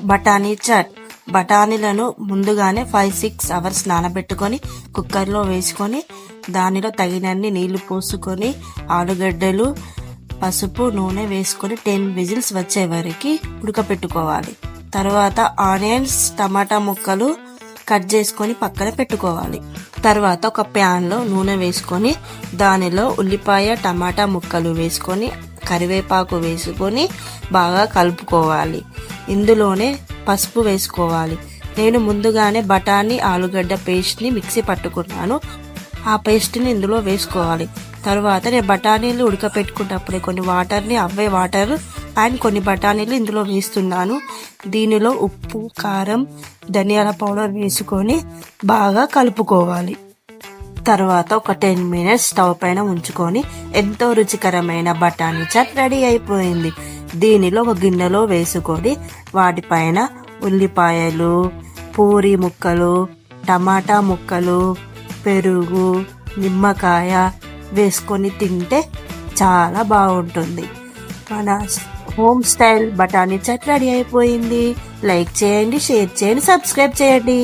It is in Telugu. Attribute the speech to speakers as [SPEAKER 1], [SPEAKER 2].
[SPEAKER 1] బఠానీ చాట్. బఠానీలను ముందుగానే 5-6 అవర్స్ నానబెట్టుకొని కుక్కర్లో వేసుకొని దానిలో తగినన్ని నీళ్లు పోసుకొని ఆలుగడ్డలు, పసుపు, నూనె వేసుకొని 10 విజిల్స్ వచ్చే వరకు ఉడకపెట్టుకోవాలి. తర్వాత ఆనియన్స్, టమాటా ముక్కలు కట్ చేసుకొని పక్కన పెట్టుకోవాలి. తర్వాత ఒక ప్యాన్లో నూనె వేసుకొని దానిలో ఉల్లిపాయ, టమాటా ముక్కలు వేసుకొని కరివేపాకు వేసుకొని బాగా కలుపుకోవాలి. ఇందులోనే పసుపు వేసుకోవాలి. నేను ముందుగానే బఠానీ, ఆలుగడ్డ పేస్ట్ని మిక్సీ పట్టుకున్నాను. ఆ పేస్ట్ని ఇందులో వేసుకోవాలి. తర్వాత నేను బఠానీలు ఉడకపెట్టుకున్నప్పుడే కొన్ని వాటర్ అండ్ కొన్ని బఠానీలు ఇందులో వేస్తున్నాను. దీనిలో ఉప్పు, కారం, ధనియాల పౌడర్ వేసుకొని బాగా కలుపుకోవాలి. తర్వాత ఒక 10 మినిట్స్ స్టవ్ పైన ఉంచుకొని ఎంతో రుచికరమైన బఠానీ చాట్ రెడీ అయిపోయింది. దీనిలో ఒక గిన్నెలో వేసుకొని వాటిపైన ఉల్లిపాయలు, పూరి ముక్కలు, టమాటా ముక్కలు, పెరుగు, నిమ్మకాయ వేసుకొని తింటే చాలా బాగుంటుంది. మన హోమ్ స్టైల్ బఠానీ చాట్ రెడీ అయిపోయింది. లైక్ చేయండి, షేర్ చేయండి, సబ్స్క్రైబ్ చేయండి.